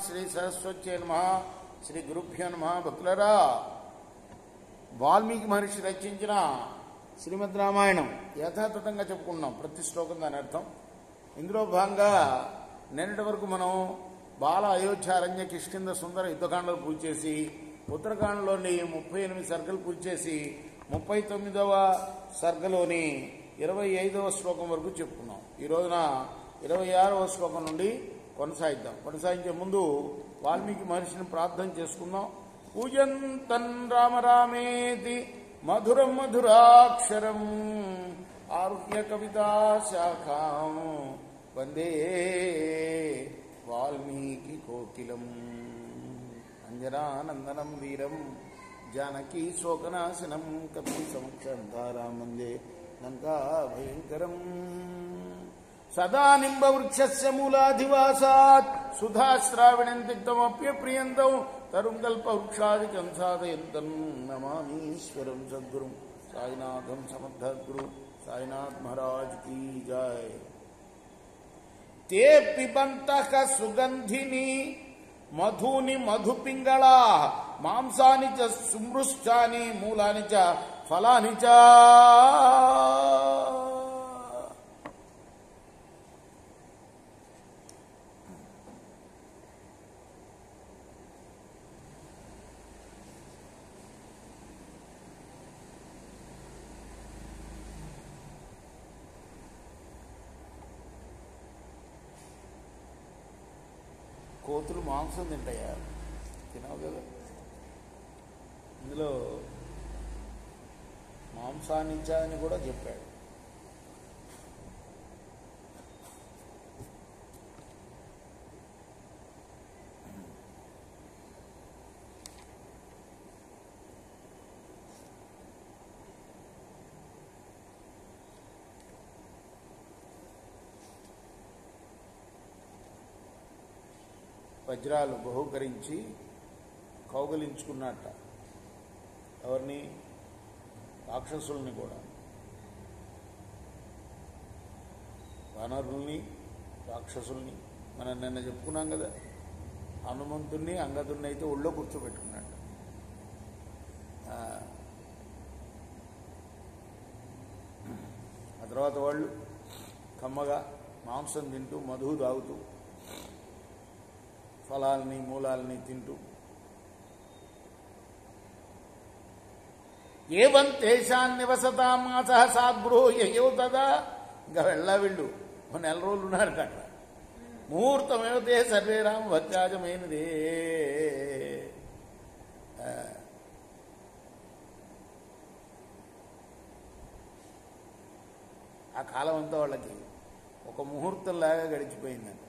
శ్రీ సరస్వత్యై నమః. శ్రీ గురుభ్యో నమః. భక్తులరా, వాల్మీకి మహర్షి రచించిన శ్రీమద్ రామాయణం యథాతథంగా చెప్పుకున్నాం. ప్రతి శ్లోకం దాని అర్థం. ఇందులో భాగంగా నిన్నటి వరకు మనం బాల, అయోధ్య, అరణ్య, కిష్కింధ, సుందర యుద్ధకాండలు పూర్తి చేసి, ఉత్తరకాండలోని 38 సర్గలు పూర్తి చేసి 39వ సర్గలోని 25వ శ్లోకం వరకు చెప్పుకున్నాం. ఈ రోజున 26వ శ్లోకం నుండి కొనసాగిద్దాం. కొనసాగించే ముందు వాల్మీకి మహర్షిని ప్రార్థన చేసుకుందాం. పూజంతన్ రామ రామేతి మధురం మధురాక్షరం ఆరుహ్య కవితా శాఖాం వందే వాల్మీకి కోకిలం అంజనానందనం వీరం జానకీ శోకనాశనం కపి సమక్షంతారాం వందే లంకా భయంకరం. సదా నింబవృక్షస్య మూలాధివాసాత్ సుధాశ్రావిణం తిక్తమప్యప్రియంతం తరుం కల్పవృక్షాదికం సాధయంతం నమామీశ్వరం సద్గురుం సాయినాథం సమర్థగురు సాయినాథ్ మహారాజ్ కీ జై. తే పిబంతః సుగంధిని మధుని మధుపింగళా మాంసాని చ సుమృష్టాని మూలాని చ ఫలాని చ. కోతులు మాంసం తింటాయా? తినవు కదా. ఇందులో మాంసాన్నిచ్చా అని కూడా చెప్పాడు. వజ్రాలు బహుకరించి కౌగలించుకున్నట్ట. ఎవరిని? రాక్షసుల్ని కూడా. వానరుల్ని, రాక్షసుల్ని. మనం నిన్న చెప్పుకున్నాం కదా, హనుమంతుణ్ణి, అంగదుణ్ణి అయితే ఒళ్ళో కూర్చోబెట్టుకున్నట్ట. ఆ తర్వాత వాళ్ళు కమ్మగా మాంసం తింటూ, మధువు తాగుతూ, ఫలాల్ని మూలాల్ని తింటూ, ఏవం తేషాన్ నివసతామాస సాగృహో యయో తదా. ఇంకా వీళ్ళు నెల రోజులు ఉన్నారట అక్కడ. ముహూర్తమేవతే సర్వే రామ భద్రాజమైనదే. ఆ కాలం అంతా వాళ్ళకి ఒక ముహూర్తంలాగా గడిచిపోయిందండి.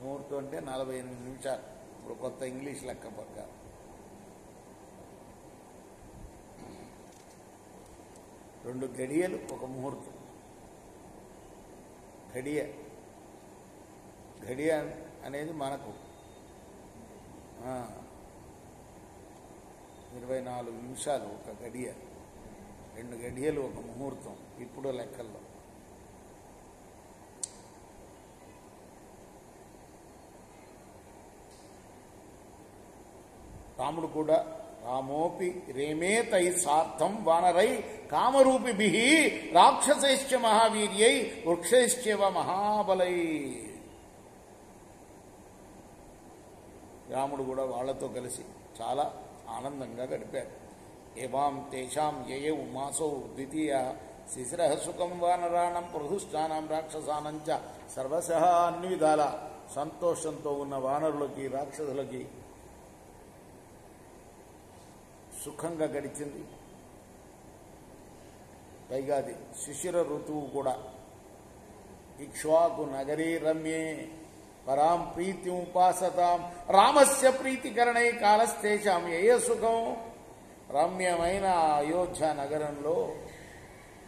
ముహూర్తం అంటే 48 నిమిషాలు. ఇప్పుడు కొత్త ఇంగ్లీష్ లెక్క పక్క. రెండు గడియలు ఒక ముహూర్తం. గడియ అనేది మనకు 24 నిమిషాలు ఒక గడియ. 2 గడియలు ఒక ముహూర్తం ఇప్పుడు లెక్కల్లో. రాముడు కూడా రామోపి రేమే తై సార్థం వానరై కామరూపిభి రాక్షసైశ్చ మహావీర్యై వృక్షైశ్చవ మహాబలై. రాముడు కూడా వాళ్లతో కలిసి చాలా ఆనందంగా గడిపాడు. ఏవాం తేషాం యయౌ మాసౌ ద్వితీయ శిశిర సుఖం వానరాణం ప్రహుష్టానం రాక్షసానంచ సర్వశః. అన్ని విధాల సంతోషంతో ఉన్న వానరులకి, రాక్షసులకి సుఖంగా గడిచింది. పైగా అది శిశిర ఋతువు కూడా. ఇక్ష్వాకు నగరీ రమ్యే పరాం ప్రీతి ఉపాసతాం రామస్య ప్రీతికరణై కాలస్తేషాం యయ సుఖం. రమ్యమైన అయోధ్య నగరంలో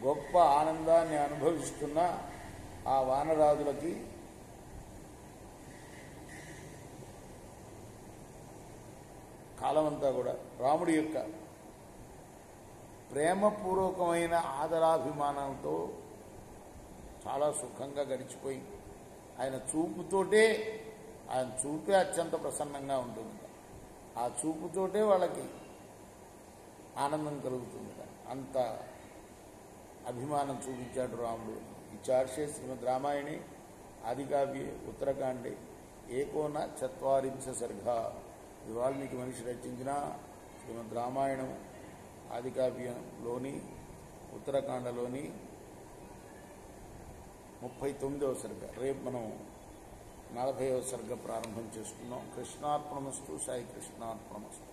గొప్ప ఆనందాన్ని అనుభవిస్తున్న ఆ వానరాజులకి కాలమంతా కూడా రాముడి యొక్క ప్రేమపూర్వకమైన ఆదరాభిమానంతో చాలా సుఖంగా గడిచిపోయింది. ఆయన చూపుతోటే ఆయన చూపే అత్యంత ప్రసన్నంగా ఉంటుంది. ఆ చూపుతోటే వాళ్ళకి ఆనందం కలుగుతుంది. అంత అభిమానం చూపించాడు రాముడు. ఇచ్చార్షే శ్రీమద్ రామాయణి ఆదికావ్యే ఉత్తరకాండే ఏకోన చత్వారింశ సర్గ. ఇది వాల్మీకి మనిషి రచించిన శ్రీమద్ రామాయణం ఆదికావ్యంలోని ఉత్తరకాండలోని 39వ సర్గ. రేపు మనం 40వ సర్గ ప్రారంభం చేసుకున్నాం. కృష్ణార్పణమస్తు. సాయి కృష్ణార్పణమస్తు.